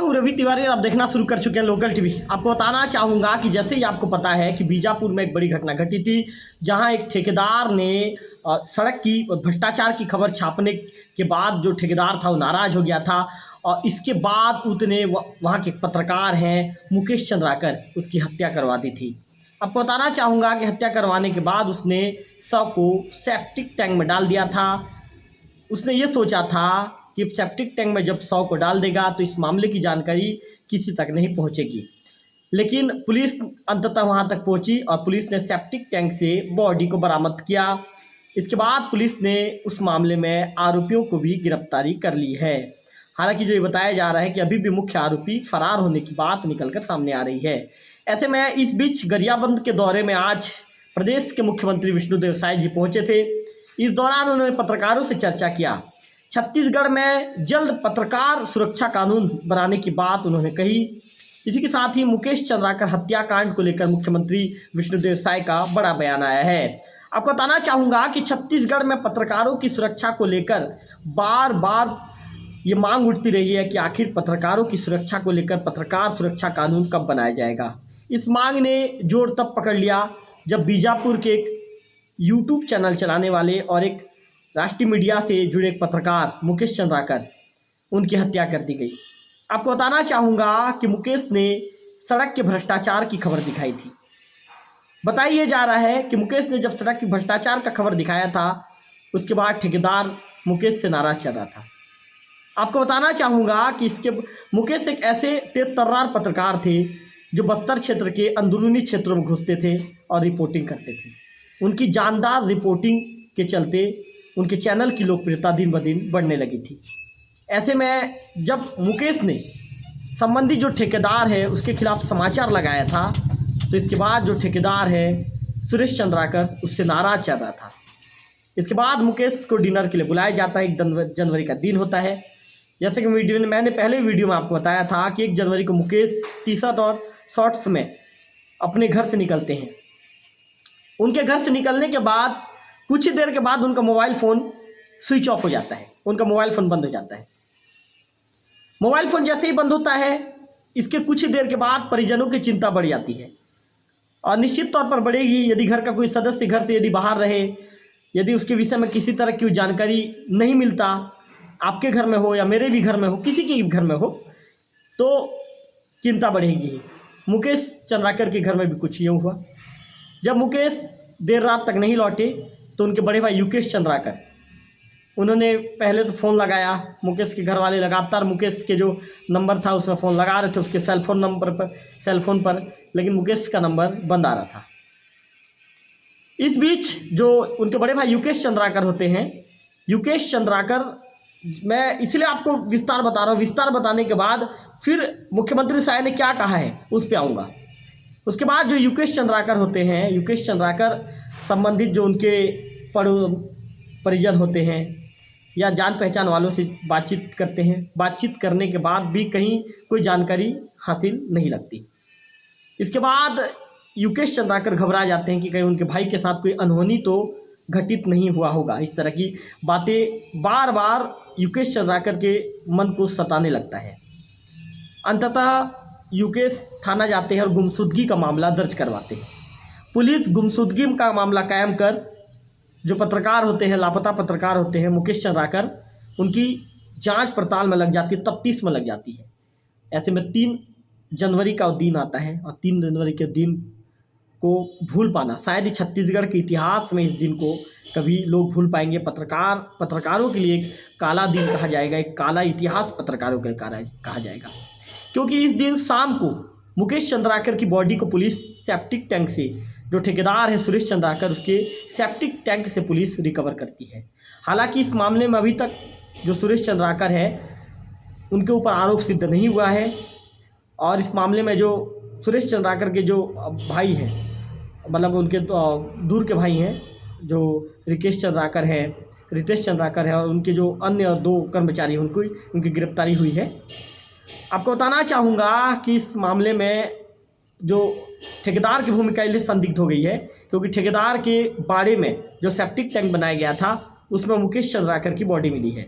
हूँ रवि तिवारी और आप देखना शुरू कर चुके हैं लोकल टीवी। आपको बताना चाहूँगा कि जैसे ही आपको पता है कि बीजापुर में एक बड़ी घटना घटी थी, जहां एक ठेकेदार ने सड़क की भ्रष्टाचार की खबर छापने के बाद जो ठेकेदार था वो नाराज हो गया था और इसके बाद उसने वहाँ के पत्रकार हैं मुकेश चंद्राकर उसकी हत्या करवा दी थी। आपको बताना चाहूँगा कि हत्या करवाने के बाद उसने शव को सेप्टिक टैंक में डाल दिया था। उसने ये सोचा था कि सेप्टिक टैंक में जब शव को डाल देगा तो इस मामले की जानकारी किसी तक नहीं पहुंचेगी, लेकिन पुलिस अंततः वहां तक पहुंची और पुलिस ने सेप्टिक टैंक से बॉडी को बरामद किया। इसके बाद पुलिस ने उस मामले में आरोपियों को भी गिरफ्तारी कर ली है। हालांकि जो ये बताया जा रहा है कि अभी भी मुख्य आरोपी फरार होने की बात निकलकर सामने आ रही है। ऐसे में इस बीच गरियाबंद के दौरे में आज प्रदेश के मुख्यमंत्री विष्णुदेव साय जी पहुंचे थे। इस दौरान उन्होंने पत्रकारों से चर्चा किया। छत्तीसगढ़ में जल्द पत्रकार सुरक्षा कानून बनाने की बात उन्होंने कही। इसी के साथ ही मुकेश चंद्राकर हत्याकांड को लेकर मुख्यमंत्री विष्णुदेव साय का बड़ा बयान आया है। आपको बताना चाहूँगा कि छत्तीसगढ़ में पत्रकारों की सुरक्षा को लेकर बार बार ये मांग उठती रही है कि आखिर पत्रकारों की सुरक्षा को लेकर पत्रकार सुरक्षा कानून कब बनाया जाएगा। इस मांग ने जोर तब पकड़ लिया जब बीजापुर के एक यूट्यूब चैनल चलाने वाले और एक राष्ट्रीय मीडिया से जुड़े एक पत्रकार मुकेश चंद्राकर उनकी हत्या कर दी गई। आपको बताना चाहूँगा कि मुकेश ने सड़क के भ्रष्टाचार की खबर दिखाई थी। बताया जा रहा है कि मुकेश ने जब सड़क के भ्रष्टाचार का खबर दिखाया था उसके बाद ठेकेदार मुकेश से नाराज चल रहा था। आपको बताना चाहूँगा कि इसके मुकेश एक ऐसे तेज-तर्रार पत्रकार थे जो बस्तर क्षेत्र के अंदरूनी क्षेत्रों में घुसते थे और रिपोर्टिंग करते थे। उनकी जानदार रिपोर्टिंग के चलते उनके चैनल की लोकप्रियता दिन ब दिन बढ़ने लगी थी। ऐसे में जब मुकेश ने संबंधित जो ठेकेदार है उसके खिलाफ समाचार लगाया था तो इसके बाद जो ठेकेदार है सुरेश चंद्राकर उससे नाराज चल रहा था। इसके बाद मुकेश को डिनर के लिए बुलाया जाता है। 1 जनवरी का दिन होता है। जैसे कि मैंने पहले वीडियो में आपको बताया था कि 1 जनवरी को मुकेश टी शर्ट और शॉर्ट्स में अपने घर से निकलते हैं। उनके घर से निकलने के बाद कुछ ही देर के बाद उनका मोबाइल फ़ोन स्विच ऑफ हो जाता है। उनका मोबाइल फ़ोन बंद हो जाता है। मोबाइल फ़ोन जैसे ही बंद होता है इसके कुछ ही देर के बाद परिजनों की चिंता बढ़ जाती है और निश्चित तौर पर बढ़ेगी यदि घर का कोई सदस्य घर से यदि बाहर रहे, यदि उसके विषय में किसी तरह की जानकारी नहीं मिलता, आपके घर में हो या मेरे भी घर में हो, किसी के घर में हो, तो चिंता बढ़ेगी। मुकेश चंद्राकर के घर में भी कुछ यूँ हुआ। जब मुकेश देर रात तक नहीं लौटे तो उनके बड़े भाई युकेश चंद्राकर उन्होंने पहले तो फ़ोन लगाया। मुकेश के घर वाले लगातार मुकेश के जो नंबर था उसमें फ़ोन लगा रहे थे उसके सेल फोन पर, लेकिन मुकेश का नंबर बंद आ रहा था। इस बीच जो उनके बड़े भाई युकेश चंद्राकर होते हैं, युकेश चंद्राकर, मैं इसलिए आपको विस्तार बता रहा हूँ। विस्तार बताने के बाद फिर मुख्यमंत्री साय ने क्या कहा है उस पर आऊँगा। उसके बाद जो युकेश चंद्राकर होते हैं, युकेश चंद्राकर संबंधित जो उनके परिजन होते हैं या जान पहचान वालों से बातचीत करते हैं। बातचीत करने के बाद भी कहीं कोई जानकारी हासिल नहीं लगती। इसके बाद युकेश चंद्राकर घबरा जाते हैं कि कहीं उनके भाई के साथ कोई अनहोनी तो घटित नहीं हुआ होगा। इस तरह की बातें बार बार युकेश चंद्राकर के मन को सताने लगता है। अंततः युकेश थाना जाते हैं और गुमशुदगी का मामला दर्ज करवाते हैं। पुलिस गुमशुदगी का मामला कायम कर जो पत्रकार होते हैं, लापता पत्रकार होते हैं मुकेश चंद्राकर, उनकी जांच पड़ताल में लग जाती है, तफ्तीश में लग जाती है। ऐसे में 3 जनवरी का दिन आता है और 3 जनवरी के दिन को भूल पाना, शायद ही छत्तीसगढ़ के इतिहास में इस दिन को कभी लोग भूल पाएंगे। पत्रकारों के लिए एक काला दिन कहा जाएगा, एक काला इतिहास पत्रकारों के कहा जाएगा, क्योंकि इस दिन शाम को मुकेश चंद्राकर की बॉडी को पुलिस सेप्टिक टैंक से, जो ठेकेदार है सुरेश चंद्राकर, उसके सेप्टिक टैंक से पुलिस रिकवर करती है। हालांकि इस मामले में अभी तक जो सुरेश चंद्राकर है उनके ऊपर आरोप सिद्ध नहीं हुआ है और इस मामले में जो सुरेश चंद्राकर के जो भाई हैं, मतलब उनके दूर के भाई हैं, जो रितेश चंद्राकर है और उनके जो अन्य 2 कर्मचारी उनकी गिरफ्तारी हुई है। आपको बताना चाहूँगा कि इस मामले में जो ठेकेदार की भूमिका इसलिए संदिग्ध हो गई है क्योंकि ठेकेदार के बाड़े में जो सेप्टिक टैंक बनाया गया था उसमें मुकेश चंद्राकर की बॉडी मिली है।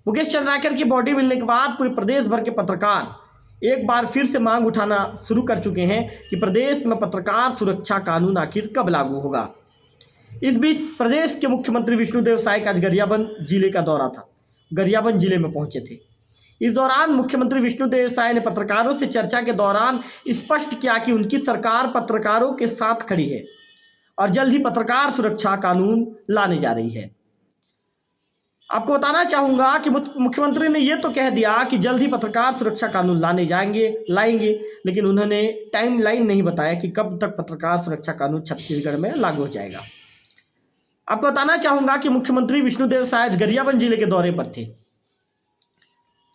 मुकेश चंद्राकर की बॉडी मिलने के बाद पूरे प्रदेश भर के पत्रकार एक बार फिर से मांग उठाना शुरू कर चुके हैं कि प्रदेश में पत्रकार सुरक्षा कानून आखिर कब लागू होगा। इस बीच प्रदेश के मुख्यमंत्री विष्णुदेव साय का आज गरियाबंद जिले का दौरा था। गरियाबंद जिले में पहुंचे थे। इस दौरान मुख्यमंत्री विष्णुदेव साय ने पत्रकारों से चर्चा के दौरान स्पष्ट किया कि उनकी सरकार पत्रकारों के साथ खड़ी है और जल्द ही पत्रकार सुरक्षा कानून लाने जा रही है। आपको बताना चाहूँगा कि मुख्यमंत्री ने ये तो कह दिया कि जल्द ही पत्रकार सुरक्षा कानून लाएंगे, लेकिन उन्होंने टाइम लाइन नहीं बताया कि कब तक पत्रकार सुरक्षा कानून छत्तीसगढ़ में लागू हो जाएगा। आपको बताना चाहूँगा कि मुख्यमंत्री विष्णुदेव साय गरियाबंद जिले के दौरे पर थे,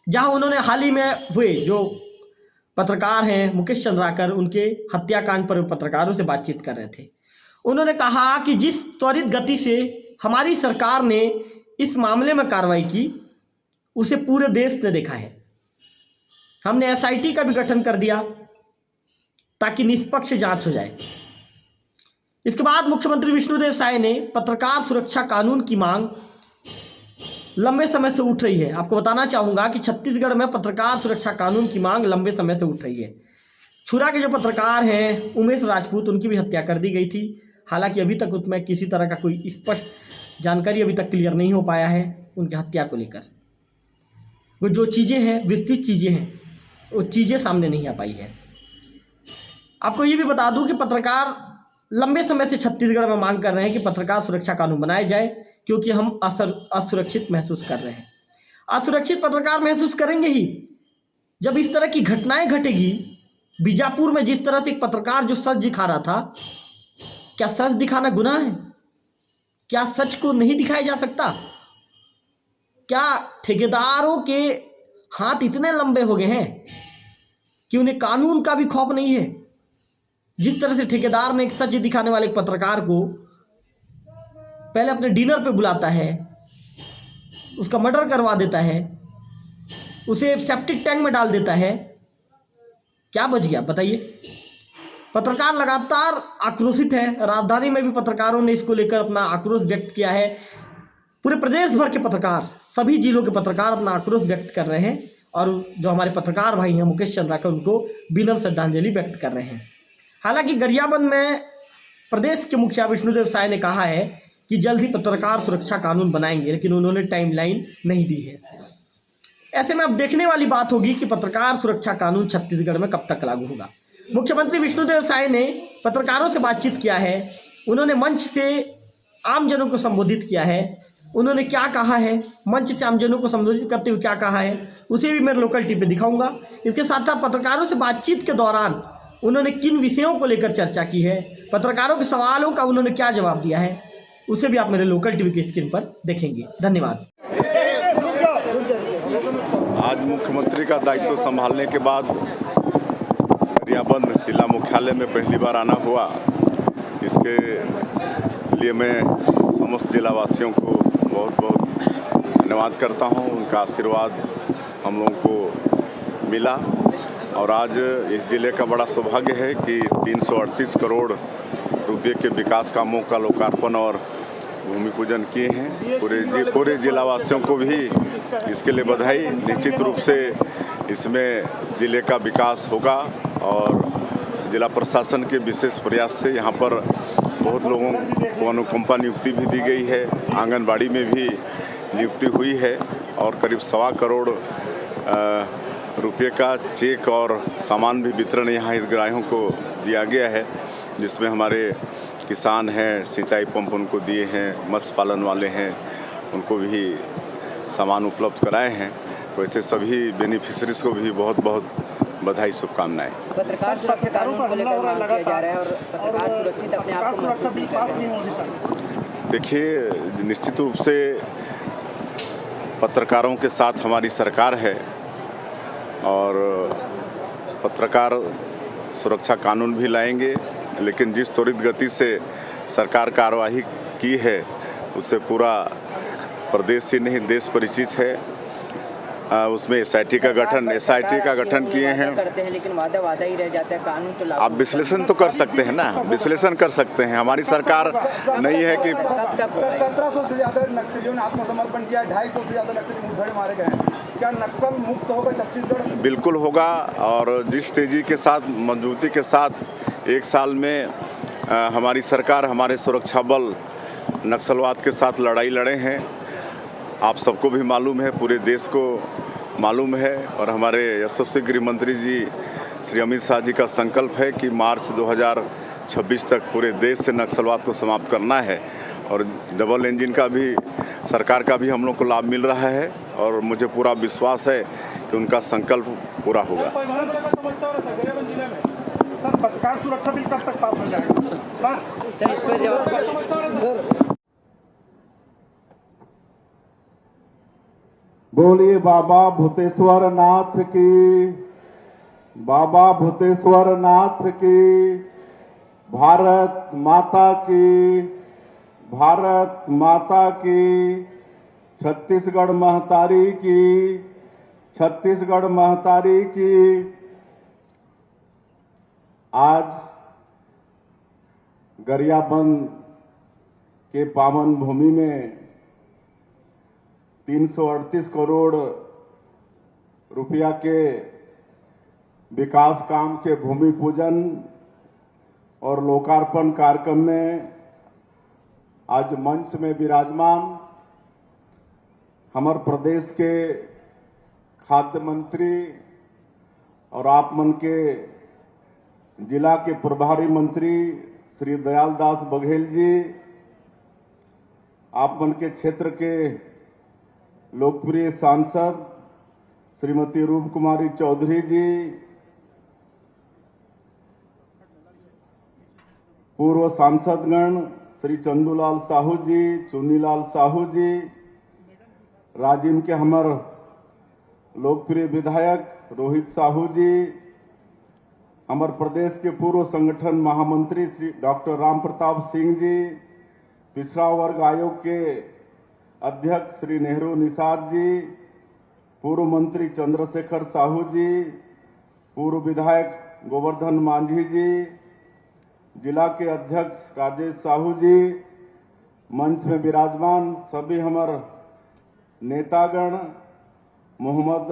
जहां उन्होंने हाल ही में हुए जो पत्रकार हैं मुकेश चंद्राकर, उनके हत्याकांड पर पत्रकारों से बातचीत कर रहे थे। उन्होंने कहा कि जिस त्वरित गति से हमारी सरकार ने इस मामले में कार्रवाई की, उसे पूरे देश ने देखा है। हमने एसआईटी का भी गठन कर दिया ताकि निष्पक्ष जांच हो जाए। इसके बाद मुख्यमंत्री विष्णुदेव साय ने पत्रकार सुरक्षा कानून की मांग लंबे समय से उठ रही है। आपको बताना चाहूँगा कि छत्तीसगढ़ में पत्रकार सुरक्षा कानून की मांग लंबे समय से उठ रही है। छुरा के जो पत्रकार हैं उमेश राजपूत, उनकी भी हत्या कर दी गई थी। हालांकि अभी तक उसमें किसी तरह का कोई स्पष्ट जानकारी अभी तक क्लियर नहीं हो पाया है उनकी हत्या को लेकर। वो जो चीज़ें हैं, विस्तृत चीज़ें हैं, वो चीज़ें सामने नहीं आ पाई है। आपको ये भी बता दूं कि पत्रकार लंबे समय से छत्तीसगढ़ में मांग कर रहे हैं कि पत्रकार सुरक्षा कानून बनाया जाए, क्योंकि हम असुरक्षित महसूस कर रहे हैं। असुरक्षित पत्रकार महसूस करेंगे ही जब इस तरह की घटनाएं घटेगी। बीजापुर में जिस तरह से एक पत्रकार जो सच दिखा रहा था, क्या सच दिखाना गुनाह है? क्या सच को नहीं दिखाया जा सकता? क्या ठेकेदारों के हाथ इतने लंबे हो गए हैं कि उन्हें कानून का भी खौफ नहीं है? जिस तरह से ठेकेदार ने एक सच दिखाने वाले पत्रकार को पहले अपने डिनर पे बुलाता है, उसका मर्डर करवा देता है, उसे सेप्टिक टैंक में डाल देता है, क्या बच गया बताइए? पत्रकार लगातार आक्रोशित है। राजधानी में भी पत्रकारों ने इसको लेकर अपना आक्रोश व्यक्त किया है। पूरे प्रदेश भर के पत्रकार, सभी जिलों के पत्रकार अपना आक्रोश व्यक्त कर रहे हैं और जो हमारे पत्रकार भाई हैं मुकेश चंद्राकर, उनको विनम्र श्रद्धांजलि व्यक्त कर रहे हैं। हालांकि गरियाबंद में प्रदेश के मुखिया विष्णुदेव साय ने कहा है कि जल्द ही पत्रकार सुरक्षा कानून बनाएंगे, लेकिन उन्होंने टाइमलाइन नहीं दी है। ऐसे में अब देखने वाली बात होगी कि पत्रकार सुरक्षा कानून छत्तीसगढ़ में कब तक लागू होगा। मुख्यमंत्री विष्णुदेव साय ने पत्रकारों से बातचीत किया है, उन्होंने मंच से आमजनों को संबोधित किया है। उन्होंने क्या कहा है, मंच से आमजनों को संबोधित करते हुए क्या कहा है, उसे भी मैं लोकल टीवी पे दिखाऊंगा। इसके साथ साथ पत्रकारों से बातचीत के दौरान उन्होंने किन विषयों को लेकर चर्चा की है, पत्रकारों के सवालों का उन्होंने क्या जवाब दिया है, उसे भी आप मेरे लोकल टीवी की स्क्रीन पर देखेंगे। धन्यवाद। आज मुख्यमंत्री का दायित्व संभालने के बाद गरियाबंद जिला मुख्यालय में पहली बार आना हुआ। इसके लिए मैं समस्त जिलावासियों को बहुत बहुत धन्यवाद करता हूं। उनका आशीर्वाद हम लोगों को मिला और आज इस जिले का बड़ा सौभाग्य है कि 338 करोड़ रुपये के विकास कामों का लोकार्पण और भूमि पूजन किए हैं। पूरे जिलावासियों को भी इसके लिए बधाई। निश्चित रूप से इसमें जिले का विकास होगा और जिला प्रशासन के विशेष प्रयास से यहाँ पर बहुत लोगों को अनुकंपा नियुक्ति भी दी गई है। आंगनबाड़ी में भी नियुक्ति हुई है और करीब 1.25 करोड़ रुपये का चेक और सामान भी वितरण यहाँ हितग्राहियों को दिया गया है, जिसमें हमारे किसान हैं, सिंचाई पंप उनको दिए हैं, मत्स्य पालन वाले हैं, उनको भी सामान उपलब्ध कराए हैं। तो ऐसे सभी बेनिफिशरीज को भी बहुत बहुत बधाई, शुभकामनाएं। पत्रकार सुरक्षा कानून को लेकर मांग किया जा रहा है और पत्रकार सुरक्षित अपने आप को महसूस नहीं कर रहे हैं। देखिए, निश्चित रूप से पत्रकारों के साथ हमारी सरकार है और पत्रकार सुरक्षा कानून भी लाएंगे, लेकिन जिस त्वरित गति से सरकार कार्रवाई की है उससे पूरा प्रदेश ही नहीं देश परिचित है। उसमें एसआईटी का गठन किए हैं। करते हैं लेकिन वादा ही रह जाता है, कानून तो आप विश्लेषण तो कर सकते हैं ना, विश्लेषण कर सकते हैं। हमारी सरकार नहीं है कि 1700 से ज़्यादा नक्सलियों ने आत्मसमर्पण किया, 250 से ज़्यादा नक्सली मुठभेड़ मारे गए हैं। क्या नक्सल मुक्त होगा छत्तीसगढ़? बिल्कुल होगा, और जिस तेज़ी के साथ, मजबूती के साथ 1 साल में हमारी सरकार, हमारे सुरक्षा बल नक्सलवाद के साथ लड़ाई लड़े हैं, आप सबको भी मालूम है, पूरे देश को मालूम है। और हमारे यशस्वी गृह मंत्री जी श्री अमित शाह जी का संकल्प है कि मार्च 2026 तक पूरे देश से नक्सलवाद को समाप्त करना है। और डबल इंजन का भी, सरकार का भी हम लोग को लाभ मिल रहा है, और मुझे पूरा विश्वास है कि उनका संकल्प पूरा होगा। सर, पत्रकार सुरक्षा बिल कब तक पास हो जाएगा? सर इस पर जवाब। बोलिए बाबा भूतेश्वर नाथ की, बाबा भूतेश्वर नाथ की, भारत माता की, भारत माता की, छत्तीसगढ़ महतारी की, छत्तीसगढ़ महतारी की। आज गरियाबंद के पावन भूमि में 338 करोड़ रुपया के विकास काम के भूमि पूजन और लोकार्पण कार्यक्रम में आज मंच में विराजमान हमारे प्रदेश के खाद्य मंत्री और आप मन के जिला के प्रभारी मंत्री श्री दयाल दास बघेल जी, आप मन के क्षेत्र के लोकप्रिय सांसद श्रीमती रूप कुमारी चौधरी जी, पूर्व सांसदगण श्री चंदूलाल साहू जी, चुन्नीलाल साहू जी, राजिम के हमार लोकप्रिय विधायक रोहित साहू जी, हमारे प्रदेश के पूर्व संगठन महामंत्री श्री डॉक्टर राम प्रताप सिंह जी, पिछड़ा वर्ग आयोग के अध्यक्ष श्री नेहरू निषाद जी, पूर्व मंत्री चंद्रशेखर साहू जी, पूर्व विधायक गोवर्धन मांझी जी, जिला के अध्यक्ष राजेश साहू जी, मंच में विराजमान सभी हमारे नेतागण, मोहम्मद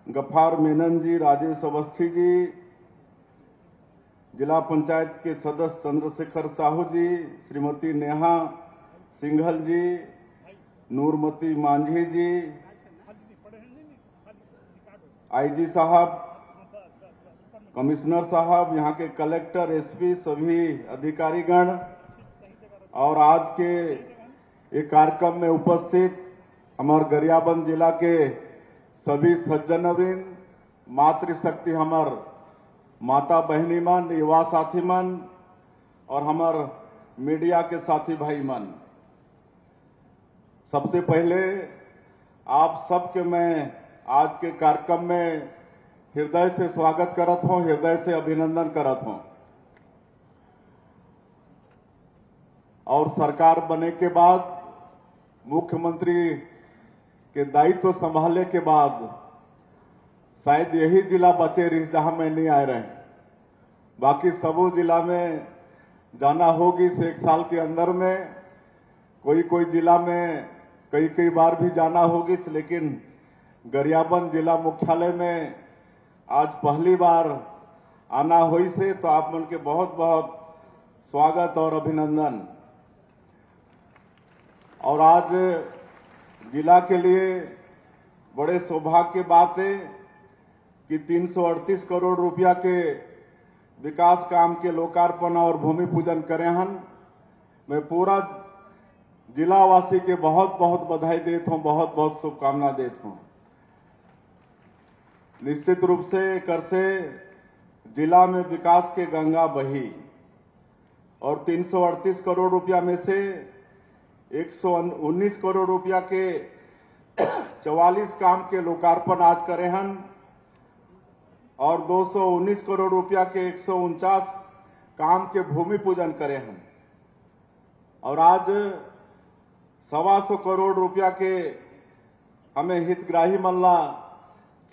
गफ्फार मेनन जी, राजेश अवस्थी जी, जिला पंचायत के सदस्य चंद्रशेखर साहू जी, श्रीमती नेहा सिंघल जी, नूरमती मांझी जी, आईजी साहब, कमिश्नर साहब, यहाँ के कलेक्टर, एसपी, सभी अधिकारीगण और आज के एक कार्यक्रम में उपस्थित हमारे गरियाबंद जिला के सभी सज्जनवृंद, मातृशक्ति हमार माता बहनी मन, युवा साथी मन और हमार मीडिया के साथी भाई मन, सबसे पहले आप सबके मैं आज के कार्यक्रम में हृदय से स्वागत करत हूं, हृदय से अभिनंदन करत हूं। और सरकार बने के बाद, मुख्यमंत्री के दायित्व संभालने के बाद शायद यही जिला बचे रही जहां मैं नहीं आ रहे, बाकी सबो जिला में जाना होगी इस 1 साल के अंदर में, कोई जिला में कई बार भी जाना होगी, लेकिन गरियाबंद जिला मुख्यालय में आज पहली बार आना हुई से, तो आप मन के बहुत बहुत स्वागत और अभिनंदन। और आज जिला के लिए बड़े सौभाग्य की बात है कि 338 करोड़ रुपया के विकास काम के लोकार्पण और भूमि पूजन करे हन। मैं पूरा जिलावासी के बहुत बहुत बधाई देता हूं, बहुत बहुत शुभकामना देता हूं। निश्चित रूप से कर से जिला में विकास के गंगा बही और 338 करोड़ रुपया में से 119 करोड़ रुपया के 44 काम के लोकार्पण आज करे हन और 219 करोड़ रुपया के 149 काम के भूमि पूजन करे हन। और आज 125 करोड़ रुपया के हमें हितग्राही मल्ला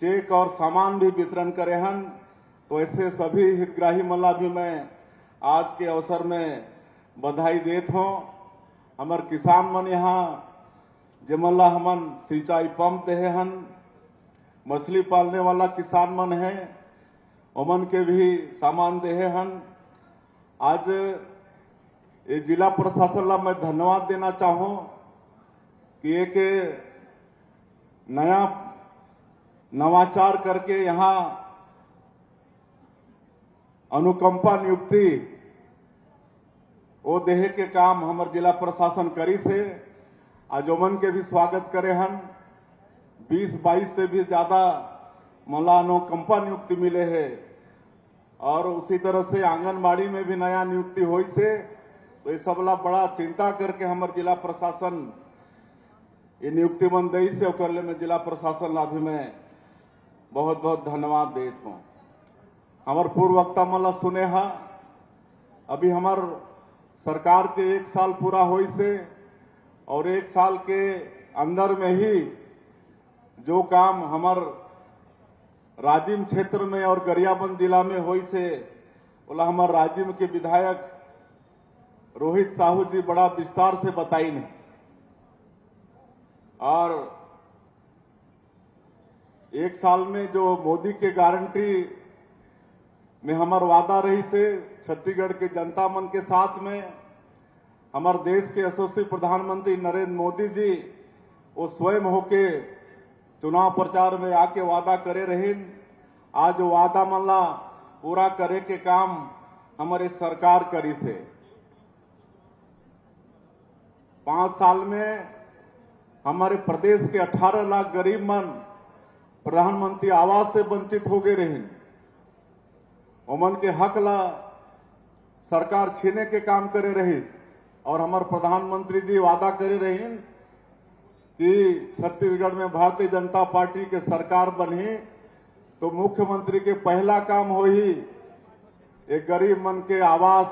चेक और सामान भी वितरण करे हन। तो ऐसे सभी हितग्राही मल्ला भी मैं आज के अवसर में बधाई देता हूं। हमार किसान मन यहाँ जे मल्ला हमन सिंचाई पंप दे हन, मछली पालने वाला किसान मन है ओमन के भी सामान देहे हन। आज ये जिला प्रशासन ला मैं धन्यवाद देना चाहूं कि एक नया नवाचार करके यहाँ अनुकंपा नियुक्ति वो देहे के काम हमार जिला प्रशासन करी से आज ओमन के भी स्वागत करे हन। 20-22 से भी ज्यादा मला अनुकंपा नियुक्ति मिले है और उसी तरह से आंगनबाड़ी में भी नया नियुक्ति हुई से तो ये सबला बड़ा चिंता करके हमार जिला प्रशासन ये नियुक्ति बन गई से और में जिला प्रशासन ला भी मैं बहुत बहुत धन्यवाद देता हूँ। हमार पूर्व वक्ता मला सुने हा अभी हमार सरकार के 1 साल पूरा हुई से और 1 साल के अंदर में ही जो काम हमार राजिम क्षेत्र में और गरियाबंद जिला में हुई से बोला हमार राजिम के विधायक रोहित साहू जी बड़ा विस्तार से बताई ने और 1 साल में जो मोदी के गारंटी में हमार वादा रही से छत्तीसगढ़ के जनता मन के साथ में हमारे देश के यशस्वी प्रधानमंत्री नरेंद्र मोदी जी वो स्वयं होके चुनाव प्रचार में आके वादा करे रहे। आज वो वादा मनला पूरा करे के काम हमारे सरकार करी से 5 साल में हमारे प्रदेश के 18 लाख गरीब मन प्रधानमंत्री आवास से वंचित हो गए रहे। ओमन के हक ला सरकार छीने के काम करे रही और हमारे प्रधानमंत्री जी वादा करे रहे कि छत्तीसगढ़ में भारतीय जनता पार्टी के सरकार बनी तो मुख्यमंत्री के पहला काम हो ही एक गरीब मन के आवास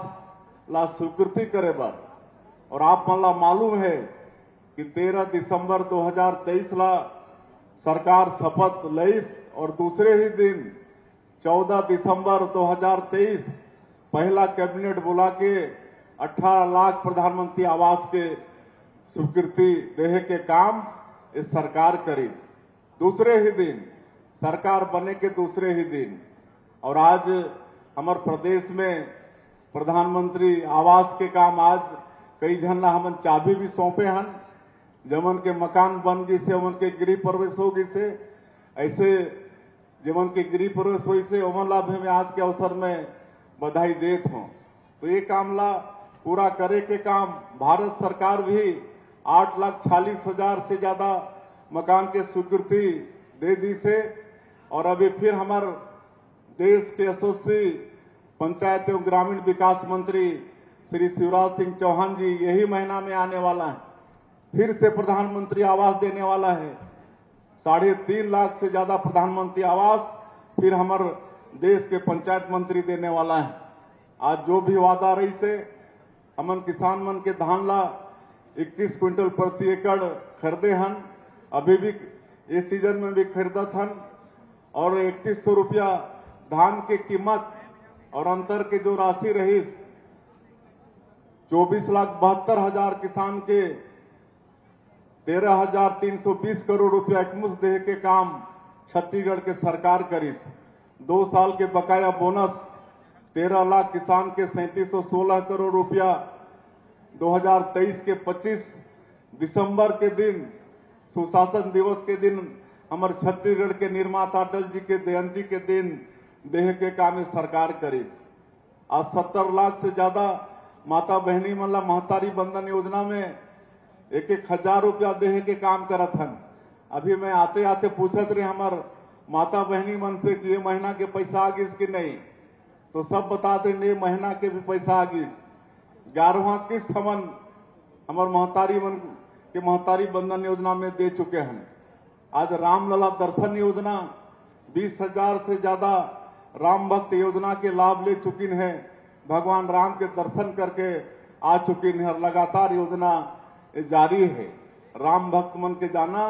ला स्वीकृति करे बर। और आप मन ला मालूम है कि 13 दिसंबर 2023 ला सरकार शपथ लईस और दूसरे ही दिन 14 दिसंबर 2023 पहला कैबिनेट बुला के 18 लाख प्रधानमंत्री आवास के स्वीकृति देहे के काम इस सरकार करी। दूसरे ही दिन सरकार बने के दूसरे ही दिन और आज हमारे प्रदेश में प्रधानमंत्री आवास के काम आज कई जन ला हमन चाबी भी सौंपे हन। जमन के मकान बन गई से उमन के गृह प्रवेश हो गई से ऐसे जमन के गृह प्रवेश हुई से ओमन ला भी मैं आज के अवसर में बधाई देता हूँ। तो ये काम ला पूरा करे के काम भारत सरकार भी 8,40,000 से ज्यादा मकान के स्वीकृति दे दी से और अभी फिर हमारे देश के यशस्वी पंचायत एवं ग्रामीण विकास मंत्री श्री शिवराज सिंह चौहान जी यही महीना में आने वाला है, फिर से प्रधानमंत्री आवास देने वाला है। 3.5 लाख से ज्यादा प्रधानमंत्री आवास फिर हमारे देश के पंचायत मंत्री देने वाला है। आज जो भी वादा रही से हमन किसान मन के धान ला 21 क्विंटल प्रति एकड़ खरीदे हन, अभी भी इस सीजन में भी खरीदत हन और 3100 रुपया धान के कीमत और अंतर के जो राशि रही 24,72,000 किसान के 13,320 करोड़ रुपया एकमुश्त देहे के काम छत्तीसगढ़ के सरकार करी। 2 साल के बकाया बोनस 13 लाख किसान के 3716 करोड़ रुपया 2023 के 25 दिसंबर के दिन सुशासन दिवस के दिन हमारे छत्तीसगढ़ के निर्माता अटल जी के जयंती के दिन देह के काम सरकार करी। आज 70 लाख से ज्यादा माता बहनी मन ला महतारी बंधन योजना में 1,000 रुपया देह के काम करत हन। अभी मैं आते आते पूछत रहे हमार माता बहनी मन से कि ये महीना के पैसा आ गई कि नहीं, तो सब बताते ये महीना के भी पैसा आ गई। 11वां किस्त हमन हमार महतारी मन के महतारी बंधन योजना में दे चुके हैं। आज रामलला दर्शन योजना 20,000 से ज्यादा राम भक्त योजना के लाभ ले चुकी है, भगवान राम के दर्शन करके आ चुकी है। लगातार योजना जारी है, राम भक्त मन के जाना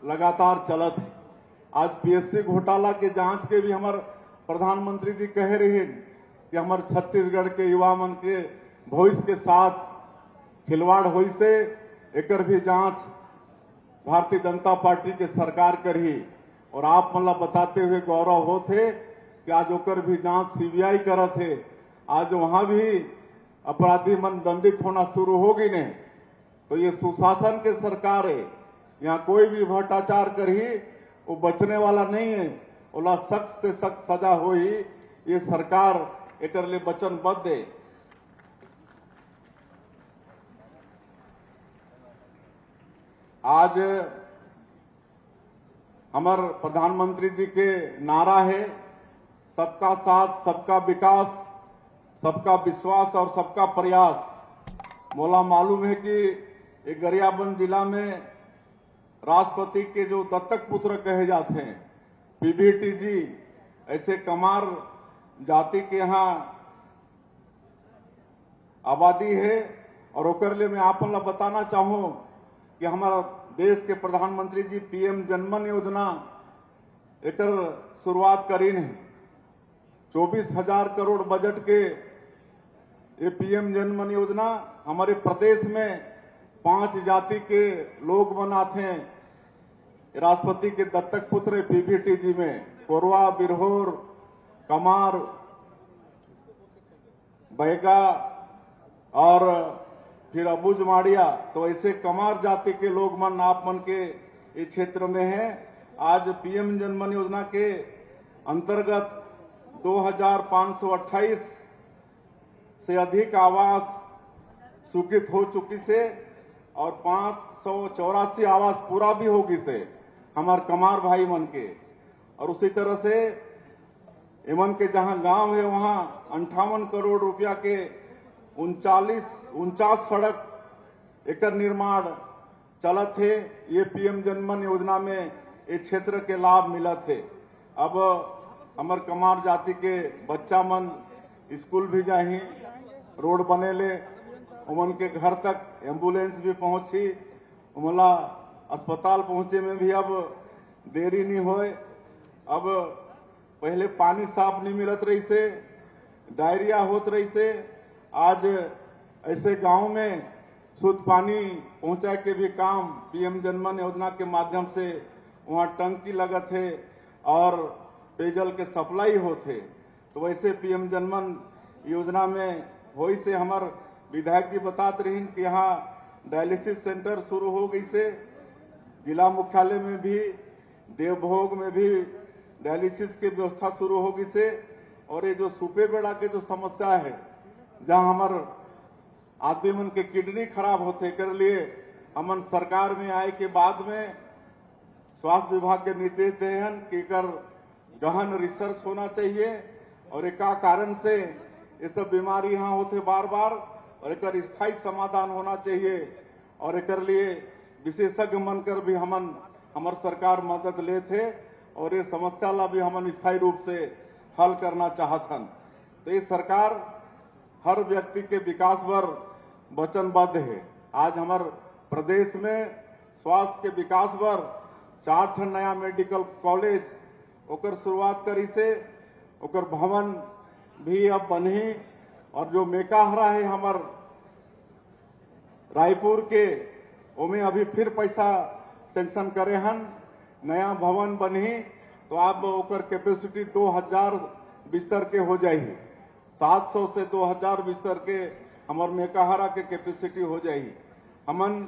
लगातार चलत है। आज पीएससी घोटाला के जांच के भी हमारे प्रधानमंत्री जी कह रहे हैं कि हमारे छत्तीसगढ़ के युवा मन के भविष्य के साथ खिलवाड़ हुई से एकर भी जांच भारतीय जनता पार्टी के सरकार करी और आप मतलब बताते हुए गौरव हो थे कि आज होकर भी जांच सीबीआई कर थे, आज वहां भी अपराधी मन दंडित होना शुरू होगी नहीं। तो ये सुशासन के सरकार है, यहाँ कोई भी भ्रष्टाचार कर ही वो बचने वाला नहीं है, ओला सख्त से सख्त सजा हो ही ये सरकार एक लिए वचनबद्ध है। आज हमारे प्रधानमंत्री जी के नारा है सबका साथ, सबका विकास, सबका विश्वास और सबका प्रयास। मोला मालूम है कि एक गरियाबंद जिला में राष्ट्रपति के जो दत्तक पुत्र कहे जाते हैं पीबीटी जी, ऐसे कमार जाति के यहाँ आबादी है। और ओकर लिए मैं आप लोग बताना चाहूँ कि हमारा देश के प्रधानमंत्री जी पीएम जनमन योजना एक शुरुआत करी है। 24,000 करोड़ बजट के ये पीएम जनमन योजना हमारे प्रदेश में 5 जाति के लोग बनाते हैं। राष्ट्रपति के दत्तक पुत्र पीबीटी जी में कोरवा, बिरहोर, कमार, बैगा और फिर अबुज माड़िया, तो ऐसे कमार जाति के लोग मन आप मन के इस क्षेत्र में हैं। आज पीएम जनमन योजना के अंतर्गत 2,528 से अधिक आवास स्वीकृत हो चुकी से और 584 आवास पूरा भी होगी से हमारे कमार भाई मन के। और उसी तरह से एमन के जहां गांव है वहां 58 करोड़ रुपया के 49 सड़क एक निर्माण चलत है। ये पीएम जनमन योजना में इस क्षेत्र के लाभ मिलत है। अब हमार कमार जाति के बच्चा मन स्कूल भी जाही, रोड बने ले, उमन के घर तक एम्बुलेंस भी पहुंची, उमला अस्पताल पहुंचे में भी अब देरी नहीं होए। अब पहले पानी साफ नहीं मिलत रही से, डायरिया होत रही से, आज ऐसे गांव में शुद्ध पानी पहुंचा के भी काम पीएम जनमन योजना के माध्यम से वहां टंकी लगत है और पेयजल के सप्लाई होते। तो वैसे पीएम जनमन योजना में वही से हमार विधायक जी बताते रही कि यहाँ डायलिसिस सेंटर शुरू हो गई से, जिला मुख्यालय में भी, देवभोग में भी डायलिसिस की व्यवस्था शुरू हो गई से। और ये जो सूपे बेड़ा के जो समस्या है, जहां हमार आदमी मन के किडनी खराब होते, कर लिए हमन सरकार में आए के बाद में स्वास्थ्य विभाग के निर्देश दे हैं कि कर गहन रिसर्च होना चाहिए और एक कारण से ये सब बीमारी यहाँ होते बार बार, और एक स्थायी समाधान होना चाहिए। और एक लिए विशेषज्ञ मनकर भी हमार सरकार मदद ले थे और ये समस्या ला भी हमन स्थायी रूप से हल करना चाहतन। तो ये सरकार हर व्यक्ति के विकास पर वचनबद्ध है। आज हमारे प्रदेश में स्वास्थ्य के विकास पर 4 ठन नया मेडिकल कॉलेज ओकर शुरुआत करी से, ओकर भवन भी अब बनी। और जो मेकाहारा है हमार रायपुर के, ओमे अभी फिर पैसा सेंक्शन करे हन, नया भवन बनी, तो अब ओकर कैपेसिटी 2,000 बिस्तर के हो जाएगी। 700 से 2,000 बिस्तर के हमार मेकाहारा के कैपेसिटी हो जाएगी। हमन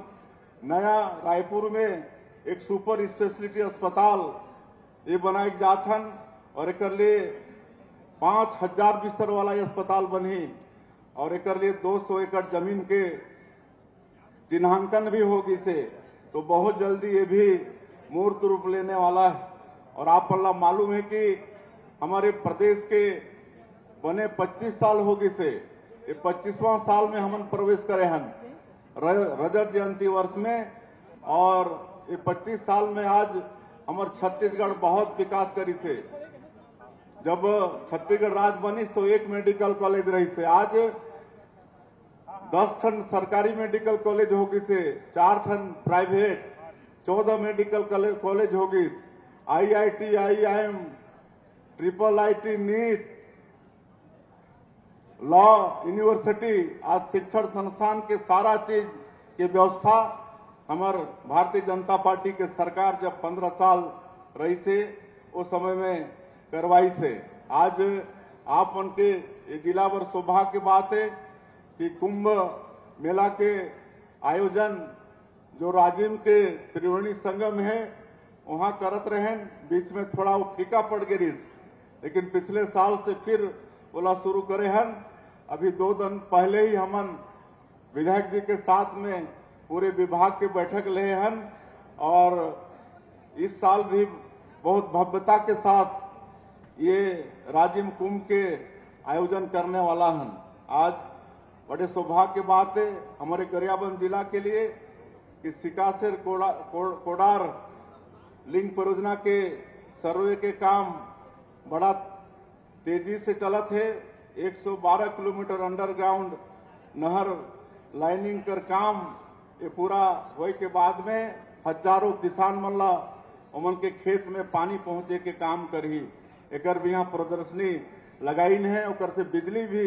नया रायपुर में एक सुपर स्पेशलिटी अस्पताल ये बनाए जाथन और एक लिए 5,000 बिस्तर वाला ये अस्पताल बनी और एक लिए 200 एकड़ जमीन के चिन्हांकन भी होगी से। तो बहुत जल्दी ये भी मूर्त रूप लेने वाला है। और आप लोग मालूम है कि हमारे प्रदेश के बने 25 साल होगी से, ये 25वां साल में हम प्रवेश करे हैं रजत जयंती वर्ष में। और ये 25 साल में आज हमारे छत्तीसगढ़ बहुत विकास करी से। जब छत्तीसगढ़ राज्य बनी तो 1 मेडिकल कॉलेज रही से, आज 10 ठन सरकारी मेडिकल कॉलेज होगी से, 4 ठन प्राइवेट, 14 मेडिकल कॉलेज होगी। IIT, IIM, IIIT, NEET, law university, आज शिक्षण संस्थान के सारा चीज की व्यवस्था हमार भारतीय जनता पार्टी के सरकार जब 15 साल रही से उस समय में करवाई से। आज आप उनके ये जिला भर सौभाग्य की बात है कि कुंभ मेला के आयोजन जो राजिम के त्रिवेणी संगम है वहां करत रहें, बीच में थोड़ा वो फीका पड़ गई, लेकिन पिछले साल से फिर बोला शुरू करे हन। अभी 2 दिन पहले ही हमन विधायक जी के साथ में पूरे विभाग के बैठक ले हन और इस साल भी बहुत भव्यता के साथ ये राजिम कुंभ के आयोजन करने वाला हन। आज बड़े सौभाग्य की बात है हमारे गरियाबंद जिला के लिए कि सिकासेर कोडार लिंक परियोजना के सर्वे के काम बड़ा तेजी से चलत है। 112 किलोमीटर अंडरग्राउंड नहर लाइनिंग कर काम ये पूरा होए के बाद में हजारों किसान मन ला उमन के खेत में पानी पहुंचे के काम करही। एकर भी यहाँ प्रदर्शनी लगाई है, ओकर से बिजली भी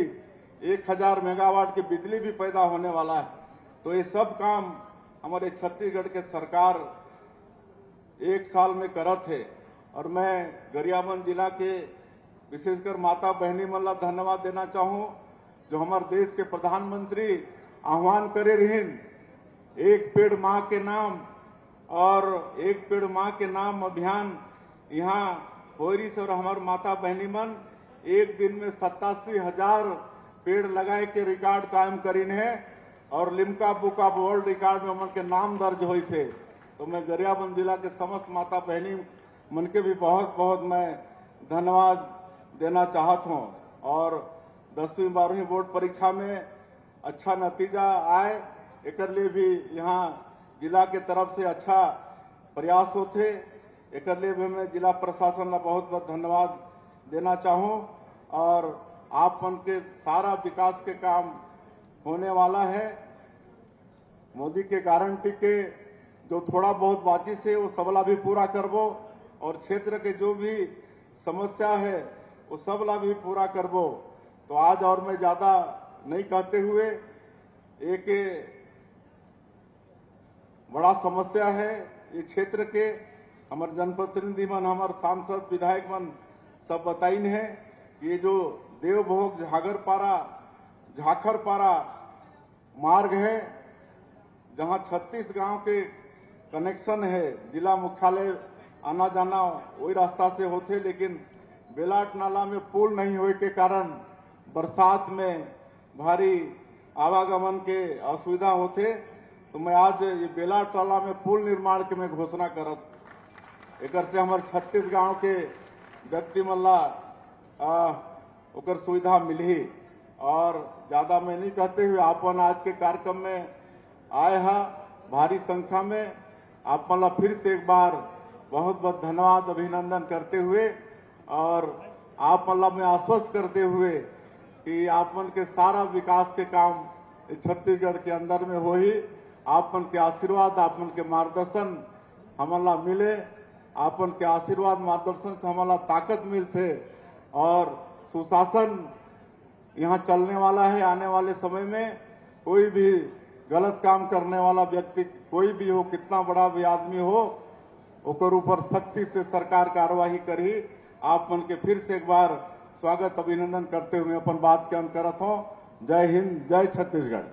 1000 मेगावाट की बिजली भी पैदा होने वाला है। तो ये सब काम हमारे छत्तीसगढ़ के सरकार 1 साल में करत है और मैं गरियाबंद जिला के विशेषकर माता बहनी मन ला धन्यवाद देना चाहूं जो हमारे देश के प्रधानमंत्री आह्वान करे रहीन एक पेड़ माँ के नाम और एक पेड़ माँ के नाम अभियान यहाँ हो रही से। और हमारे माता बहनी मन एक दिन में 87,000 पेड़ लगाए के रिकॉर्ड कायम करीन है और Limca book of world record में उनके नाम दर्ज हुई थे। तो मैं गरियाबंद जिला के समस्त माता बहनी मन के भी बहुत बहुत मैं धन्यवाद देना चाहत हूँ। और 10वीं 12वीं बोर्ड परीक्षा में अच्छा नतीजा आए एकर लिए भी यहाँ जिला के तरफ से अच्छा प्रयास होते। एकर लिए भी मैं जिला प्रशासन का बहुत बहुत धन्यवाद देना चाहूँ। और आप मन के सारा विकास के काम होने वाला है। मोदी के गारंटी के जो थोड़ा बहुत बाकी से वो सबला भी पूरा करबो और क्षेत्र के जो भी समस्या है वो सबला भी पूरा करबो। तो आज और मैं ज्यादा नहीं कहते हुए एक बड़ा समस्या है ये क्षेत्र के हमारे जनप्रतिनिधि मन हमारे सांसद विधायक मन सब बताइन है कि ये जो देवभोग झाखरपारा मार्ग है जहां 36 गांव के कनेक्शन है, जिला मुख्यालय आना जाना वही रास्ता से होते, लेकिन बेलाट नाला में पुल नहीं होने के कारण बरसात में भारी आवागमन के असुविधा होते। तो मैं आज ये बेलाट नाला में पुल निर्माण के मैं घोषणा करत एकर से हमारे 36 गांव के व्यक्ति मन ला ओकर सुविधा मिली। और ज्यादा मैं नहीं कहते हुए आपन आज के कार्यक्रम में आए हैं भारी संख्या में, आप मन ला फिर से एक बार बहुत बहुत धन्यवाद अभिनंदन करते हुए और आप मन ला मैं आश्वस्त करते हुए कि आप मन के सारा विकास के काम छत्तीसगढ़ के अंदर में हो ही। आप मन के आशीर्वाद आप मन के मार्गदर्शन हमला मिले, आप मन के आशीर्वाद मार्गदर्शन से हमला ताकत मिलते और सुशासन यहाँ चलने वाला है। आने वाले समय में कोई भी गलत काम करने वाला व्यक्ति कोई भी हो, कितना बड़ा भी आदमी हो, ओकर ऊपर सख्ती से सरकार कार्रवाई करी। आप मन के फिर से एक बार स्वागत अभिनंदन करते हुए अपन बात के अंत करत हूँ। जय हिंद, जय छत्तीसगढ़।